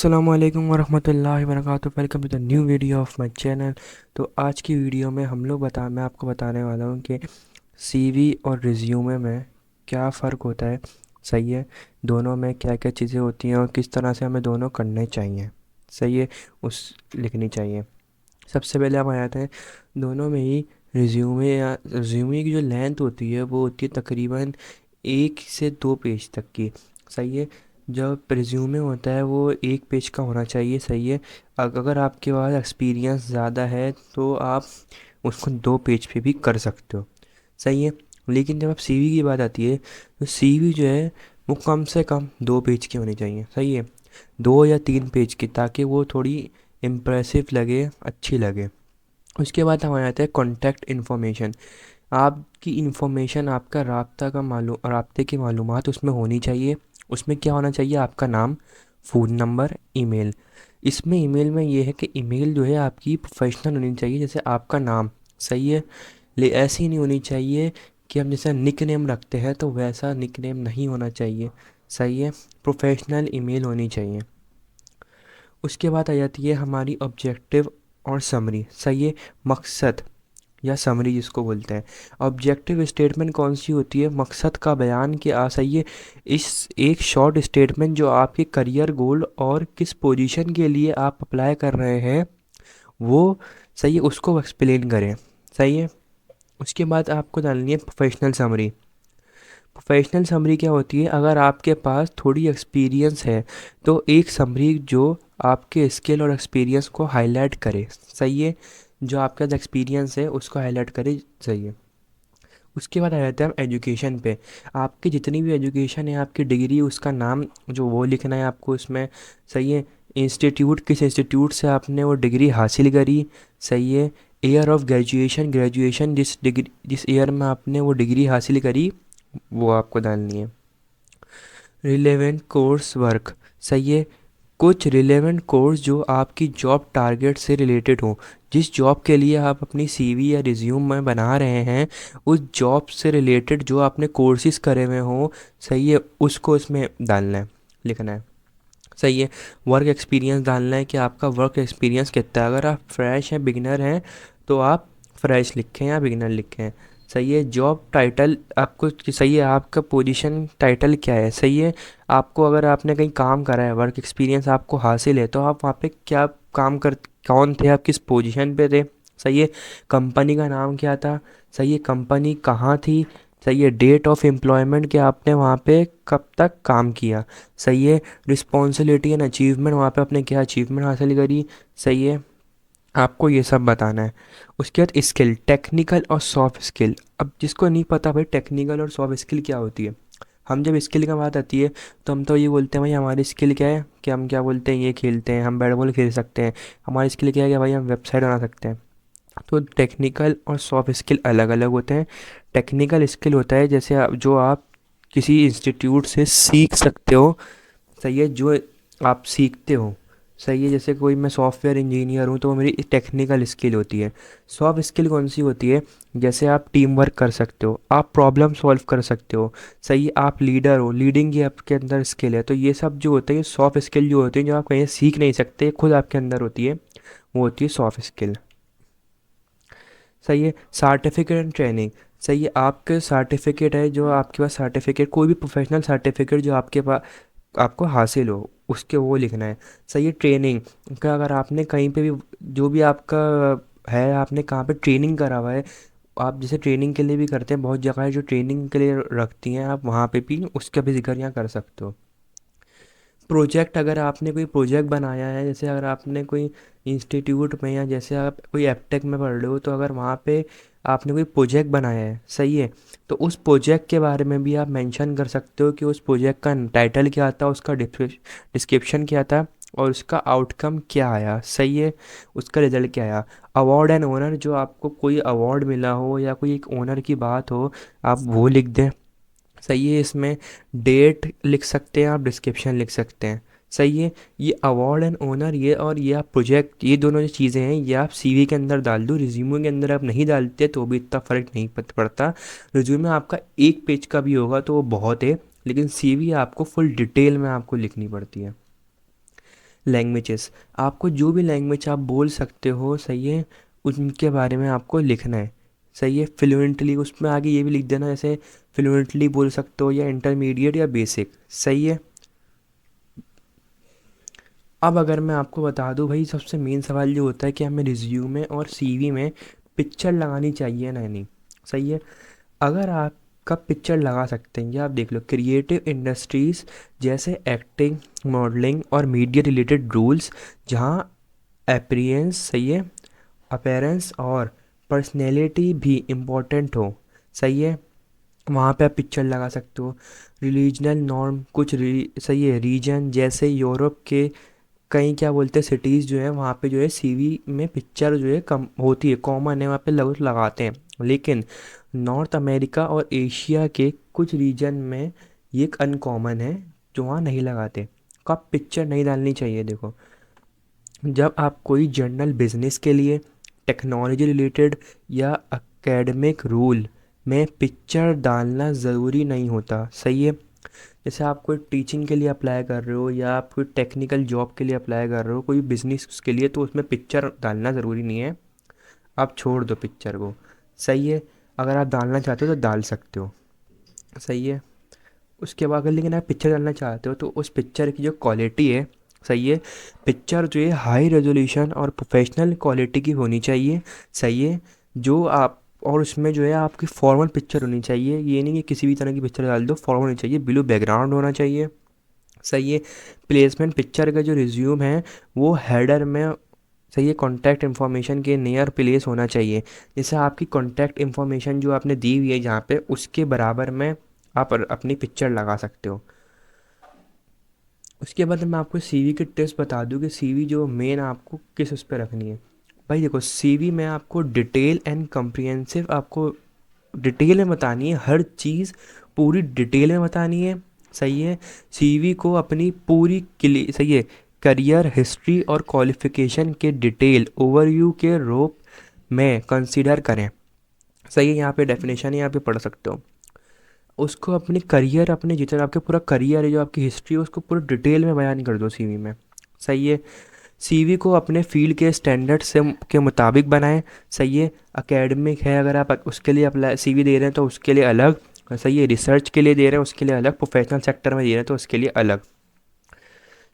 अस्सलामुअलैकुम वरहमतुल्लाहि वबरकातुहू। Welcome to the new video of my channel. तो आज की वीडियो में मैं आपको बताने वाला हूँ कि सीवी और रिज्यूमे में क्या फ़र्क होता है। सही है। दोनों में क्या क्या चीज़ें होती हैं और किस तरह से हमें दोनों करने चाहिए। सही है। उस लिखनी चाहिए। सबसे पहले हम आ जाते हैं दोनों में ही। रिज्यूमे की जो लेंथ होती है वो होती है तकरीबन 1 से 2 पेज तक की। सही है। जब रिज्यूमे होता है वो 1 पेज का होना चाहिए। सही है। अगर आपके पास एक्सपीरियंस ज़्यादा है तो आप उसको 2 पेज पे भी कर सकते हो। सही है। लेकिन जब आप सीवी की बात आती है तो सीवी जो है वो कम से कम 2 पेज की होनी चाहिए। सही है। 2 या 3 पेज की, ताकि वो थोड़ी इम्प्रेसिव लगे, अच्छी लगे। उसके बाद हमारे आता है कॉन्टैक्ट इन्फॉर्मेशन। आपकी इन्फॉर्मेशन, आपका राब्ते की मालूमात उसमें होनी चाहिए। उसमें क्या होना चाहिए? आपका नाम, फ़ोन नंबर, ईमेल। इसमें ईमेल में ये है कि ईमेल जो है आपकी प्रोफेशनल होनी चाहिए, जैसे आपका नाम। सही है। ले ऐसी नहीं होनी चाहिए कि हम जैसा निक नेम रखते हैं तो वैसा निक नेम नहीं होना चाहिए। सही है। प्रोफेशनल ईमेल होनी चाहिए। उसके बाद आ जाती है हमारी ऑब्जेक्टिव और समरी। सही है। मकसद या समरी जिसको बोलते हैं। ऑब्जेक्टिव स्टेटमेंट कौन सी होती है? मकसद का बयान कि सही है, इस एक शॉर्ट स्टेटमेंट जो आपके करियर गोल और किस पोजीशन के लिए आप अप्लाई कर रहे हैं वो, सही है, उसको एक्सप्लेन करें। सही है। उसके बाद आपको डालनी है प्रोफेशनल समरी। प्रोफेशनल समरी क्या होती है? अगर आपके पास थोड़ी एक्सपीरियंस है तो एक समरी जो आपके स्किल और एक्सपीरियंस को हाईलाइट करे। सही है। जो आपका एक्सपीरियंस है उसको हाईलाइट करे। सही है। उसके बाद आ जाते हैं हम एजुकेशन पे। आपकी जितनी भी एजुकेशन है, आपकी डिग्री, उसका नाम जो वो लिखना है आपको उसमें। सही है। इंस्टीट्यूट, किस इंस्टीट्यूट से आपने वो डिग्री हासिल करी। सही है। ईयर ऑफ ग्रेजुएशन, ग्रेजुएशन जिस ईयर में आपने वो डिग्री हासिल करी वो आपको डालनी है। Relevant course work. सही है। कुछ रिलेवेंट कोर्स जो आपकी जॉब टारगेट से रिलेटेड हो। जिस जॉब के लिए आप अपनी सीवी या रिज्यूम में बना रहे हैं उस जॉब से रिलेटेड जो आपने कोर्सेज करे हुए हों, सही है, उसको इसमें डालना है, लिखना है। सही है। वर्क एक्सपीरियंस डालना है कि आपका वर्क एक्सपीरियंस कितना है। अगर आप फ्रेश हैं, बिगिनर हैं, तो आप फ्रेश लिखें या बिगिनर लिखें। सही है। जॉब टाइटल आपको सही है, आपका पोजीशन टाइटल क्या है। सही है। आपको अगर आपने कहीं काम करा है, वर्क एक्सपीरियंस आपको हासिल है, तो आप वहाँ पे क्या काम कर, कौन थे आप, किस पोजीशन पे थे। सही है। कंपनी का नाम क्या था। सही है। कंपनी कहाँ थी। सही है। डेट ऑफ एम्प्लॉयमेंट कि आपने वहाँ पे कब तक काम किया। सही है। रिस्पॉन्सिबिलिटी एंड अचीवमेंट, वहाँ पे आपने क्या अचीवमेंट हासिल करी। सही है। आपको ये सब बताना है। उसके बाद स्किल, टेक्निकल और सॉफ्ट स्किल। अब जिसको नहीं पता भाई टेक्निकल और सॉफ्ट स्किल क्या होती है, हम जब स्किल की बात आती है तो हम तो ये बोलते हैं भाई हमारी स्किल क्या है, कि हम क्या बोलते हैं, ये खेलते हैं, हम बैट बॉल खेल सकते हैं। हमारी स्किल क्या है कि भाई हम वेबसाइट बना सकते हैं। तो टेक्निकल और सॉफ्ट स्किल अलग अलग होते हैं। टेक्निकल स्किल होता है जैसे जो आप किसी इंस्टीट्यूट से सीख सकते हो। सही है। जो आप सीखते हो। सही है। जैसे कोई, मैं सॉफ्टवेयर इंजीनियर हूँ तो वो मेरी टेक्निकल स्किल होती है। सॉफ्ट स्किल कौन सी होती है? जैसे आप टीम वर्क कर सकते हो, आप प्रॉब्लम सॉल्व कर सकते हो। सही है। आप लीडर हो, लीडिंग की आपके अंदर स्किल है। तो ये सब जो होते हैं सॉफ्ट स्किल जो होते हैं, जो आप कहीं सीख नहीं सकते, खुद आपके अंदर होती है, वो होती है सॉफ्ट स्किल। सही है। Certificate and training. सही है। आपके सर्टिफिकेट है, जो आपके पास सर्टिफिकेट, कोई भी प्रोफेशनल सर्टिफिकेट जो आपके पास आपको हासिल हो, उसके वो लिखना है। सही है। ट्रेनिंग का, अगर आपने कहीं पे भी जो भी आपका है, आपने कहाँ पे ट्रेनिंग करा हुआ है, आप जैसे ट्रेनिंग के लिए भी करते हैं, बहुत जगह है जो ट्रेनिंग के लिए रखती हैं, आप वहाँ पे भी उसका भी जिक्र यहाँ कर सकते हो। प्रोजेक्ट, अगर आपने कोई प्रोजेक्ट बनाया है, जैसे अगर आपने कोई इंस्टीट्यूट में, या जैसे आप कोई एपटेक में पढ़ रहे हो, तो अगर वहाँ पे आपने कोई प्रोजेक्ट बनाया है, सही है, तो उस प्रोजेक्ट के बारे में भी आप मेंशन कर सकते हो कि उस प्रोजेक्ट का टाइटल क्या था, उसका डिस्क्रिप्शन क्या था, और उसका आउटकम क्या आया। सही है। उसका रिजल्ट क्या आया। अवार्ड एंड ओनर, जो आपको कोई अवार्ड मिला हो या कोई एक ओनर की बात हो, आप वो लिख दें। सही है। इसमें डेट लिख सकते हैं आप, डिस्क्रिप्शन लिख सकते हैं। सही है। ये अवार्ड एंड ओनर, ये और ये आप प्रोजेक्ट, ये दोनों जो चीज़ें हैं ये आप सीवी के अंदर डाल दो। रिज्यूमे के अंदर आप नहीं डालते तो भी इतना फ़र्क नहीं पड़ता। रिज्यूमे आपका 1 पेज का भी होगा तो वो बहुत है, लेकिन सीवी आपको फुल डिटेल में आपको लिखनी पड़ती है। लैंग्वेजेस, आपको जो भी लैंग्वेज आप बोल सकते हो, सही है, उनके बारे में आपको लिखना है। सही है, फ्लुएंटली उसमें आगे ये भी लिख देना, जैसे फ्लुएंटली बोल सकते हो या इंटरमीडिएट या बेसिक। सही है। अब अगर मैं आपको बता दूं भाई, सबसे मेन सवाल जो होता है कि हमें रिज्यूमे और सीवी में पिक्चर लगानी चाहिए ना नहीं। सही है। अगर आपका पिक्चर लगा सकते हैं, ये आप देख लो, क्रिएटिव इंडस्ट्रीज जैसे एक्टिंग, मॉडलिंग और मीडिया रिलेटेड रूल्स, जहाँ अपीयरेंस, सही है, अपीयरेंस और पर्सनैलिटी भी इम्पोर्टेंट हो। सही है, वहाँ पे आप पिक्चर लगा सकते हो। रिलीजनल नॉर्म, सही है, रीजन जैसे यूरोप के कहीं क्या बोलते हैं सिटीज़ जो है, वहाँ पे जो है सीवी में पिक्चर जो है कम होती है, कॉमन है, वहाँ पे लोग लगाते हैं। लेकिन नॉर्थ अमेरिका और एशिया के कुछ रीजन में ये एक अनकॉमन है, जो वहाँ नहीं लगाते। तो आप पिक्चर नहीं डालनी चाहिए। देखो, जब आप कोई जर्नल बिजनेस के लिए, टेक्नोलॉजी रिलेटेड या एकेडमिक रूल में पिक्चर डालना ज़रूरी नहीं होता। सही है। जैसे आप कोई टीचिंग के लिए अप्लाई कर रहे हो या आप कोई टेक्निकल जॉब के लिए अप्लाई कर रहे हो, कोई बिजनेस के लिए, तो उसमें पिक्चर डालना ज़रूरी नहीं है। आप छोड़ दो पिक्चर को। सही है। अगर आप डालना चाहते हो तो डाल सकते हो। सही है। उसके बाद अगर लेकिन आप पिक्चर डालना चाहते हो तो उस पिक्चर की जो क्वालिटी है, सही है, पिक्चर जो है हाई रेजोल्यूशन और प्रोफेशनल क्वालिटी की होनी चाहिए। सही है। जो आप, और उसमें जो है आपकी फॉर्मल पिक्चर होनी चाहिए, ये नहीं कि किसी भी तरह की पिक्चर डाल दो, फॉर्मल होनी चाहिए, ब्लू बैकग्राउंड होना चाहिए। सही है। प्लेसमेंट पिक्चर का जो रिज्यूम है वो हेडर में, सही है, कॉन्टैक्ट इन्फॉर्मेशन के नियर प्लेस होना चाहिए। जैसे आपकी कॉन्टैक्ट इन्फॉर्मेशन जो आपने दी हुई है जहाँ पे, उसके बराबर में आप अपनी पिक्चर लगा सकते हो। उसके बाद मैं आपको सीवी के टिप्स बता दूं कि सीवी जो मेन आपको किस उस पर रखनी है। भाई देखो, सीवी में आपको डिटेल एंड कम्प्रिहेंसिव, आपको डिटेल में बतानी है हर चीज़, पूरी डिटेल में बतानी है। सही है। सीवी को अपनी पूरी सही है, करियर हिस्ट्री और क्वालिफिकेशन के डिटेल ओवरव्यू के रूप में कंसीडर करें। सही है, यहाँ पे डेफिनेशन है, यहाँ पे पढ़ सकते हो। उसको अपनी करियर, अपने जितना आपके पूरा करियर है, जो आपकी हिस्ट्री है, उसको पूरा डिटेल में बयान कर दो सीवी में। सही है। सीवी को अपने फील्ड के स्टैंडर्ड से के मुताबिक बनाएं। सही है। एकेडमिक है, अगर आप उसके लिए अप्लाई सीवी दे रहे हैं तो उसके लिए अलग। सही है। रिसर्च के लिए दे रहे हैं उसके लिए अलग, प्रोफेशनल सेक्टर में दे रहे हैं तो उसके लिए अलग।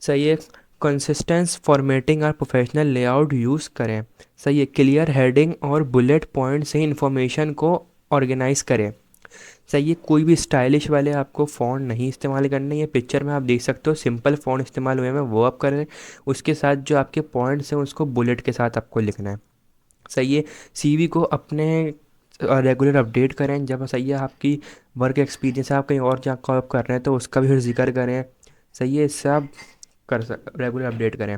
सही है। कंसिस्टेंस फॉर्मेटिंग और प्रोफेशनल लेआउट यूज़ करें। सही है। क्लियर हेडिंग और बुलेट पॉइंट से इंफॉर्मेशन को ऑर्गेनाइज करें। सही है। कोई भी स्टाइलिश वाले आपको फ़ॉन्ट नहीं इस्तेमाल करने, ये पिक्चर में आप देख सकते हो सिंपल फ़ॉन्ट इस्तेमाल हुए हैं, वो आप करें। उसके साथ जो आपके पॉइंट्स हैं उसको बुलेट के साथ आपको लिखना है। सही है। सीवी को अपने रेगुलर अपडेट करें। जब सही है आपकी वर्क एक्सपीरियंस है, आप कहीं और जहाँ काम कर रहे हैं तो उसका भी फिर जिक्र करें। सही है। इससे आप रेगुलर अपडेट करें।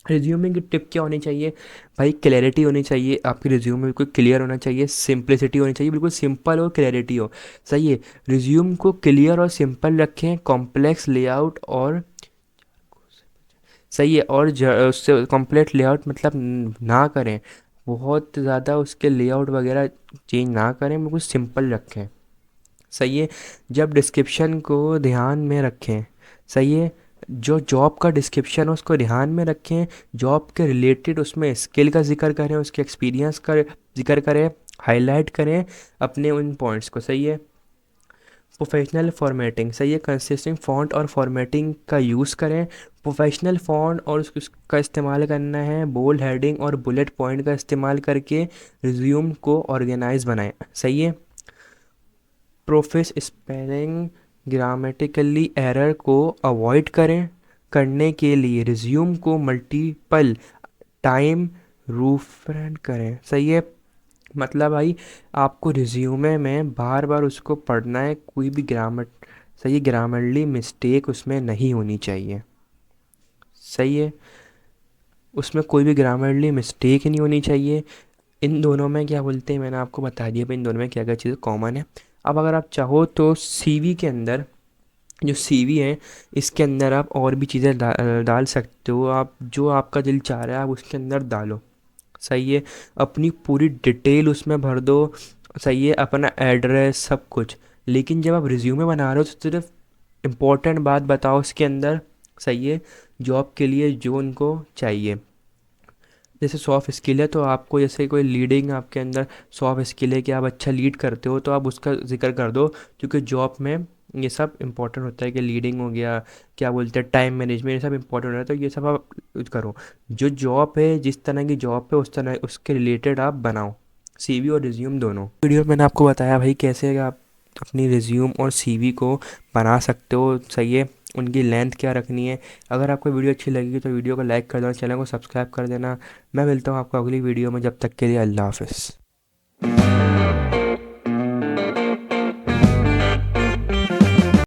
रिज्यूमिंग की टिप क्या होनी चाहिए? भाई क्लैरिटी होनी चाहिए, आपकी रिज्यूम में बिल्कुल क्लियर होना चाहिए, सिंप्लिसिटी होनी चाहिए, बिल्कुल सिंपल और क्लैरिटी हो। सही है। रिज्यूम को क्लियर और सिंपल रखें, कॉम्प्लेक्स लेआउट और, सही है, और उससे कॉम्प्लेक्स लेआउट मतलब ना करें, बहुत ज़्यादा उसके लेआउट वगैरह चेंज ना करें, बिल्कुल सिंपल रखें। सही है। जब डिस्क्रिप्शन को ध्यान में रखें। सही है। जो जॉब का डिस्क्रिप्शन है उसको ध्यान में रखें, जॉब के रिलेटेड उसमें स्किल का जिक्र करें, उसके एक्सपीरियंस का जिक्र करें, हाईलाइट करें अपने उन पॉइंट्स को। सही है। प्रोफेशनल फॉर्मेटिंग, सही है, कंसिस्टेंट फॉन्ट और फॉर्मेटिंग का यूज़ करें। प्रोफेशनल फॉन्ट और उसका इस्तेमाल करना है, बोल्ड हेडिंग और बुलेट पॉइंट का इस्तेमाल करके रिज्यूम को ऑर्गेनाइज बनाएं। सही है। प्रोफेस स्पेलिंग, ग्रामेटिकली एरर को अवॉइड करें। करने के लिए रिज्यूम को मल्टीपल टाइम रूफ्रेंड करें। सही है। मतलब भाई, आपको रिज्यूमे में बार बार उसको पढ़ना है, कोई भी ग्रामर, सही, ग्रामरली मिस्टेक उसमें नहीं होनी चाहिए। सही है। उसमें कोई भी ग्रामरली मिस्टेक नहीं होनी चाहिए। इन दोनों में क्या बोलते हैं, मैंने आपको बता दिया भाई इन दोनों में क्या क्या चीज़ें कॉमन है। अब अगर आप चाहो तो सीवी के अंदर, जो सीवी है, इसके अंदर आप और भी चीज़ें डाल सकते हो, आप जो आपका दिल चाह रहा है आप उसके अंदर डालो। सही है। अपनी पूरी डिटेल उसमें भर दो। सही है। अपना एड्रेस सब कुछ। लेकिन जब आप रिज्यूमे बना रहे हो तो सिर्फ इम्पोर्टेंट बात बताओ उसके अंदर। सही है। जॉब के लिए जो उनको चाहिए। जैसे सॉफ्ट स्किल है तो आपको जैसे कोई लीडिंग आपके अंदर सॉफ्ट स्किल है कि आप अच्छा लीड करते हो तो आप उसका जिक्र कर दो, क्योंकि जॉब में ये सब इंपॉर्टेंट होता है कि लीडिंग हो गया, क्या बोलते हैं टाइम मैनेजमेंट, ये सब इंपॉर्टेंट होता है, तो ये सब आप करो। जो जॉब है, जिस तरह की जॉब है उस तरह उसके रिलेटेड आप बनाओ सीवी और रिज्यूम दोनों। वीडियो में मैंने आपको बताया भाई कैसे आप अपनी रिज्यूम और सीवी को बना सकते हो, सही है। उनकी लेंथ क्या रखनी है। अगर आपको वीडियो अच्छी लगी तो वीडियो को लाइक कर देना, चैनल को सब्सक्राइब कर देना। मैं मिलता हूँ आपको अगली वीडियो में, जब तक के लिए अल्लाह हाफिज़।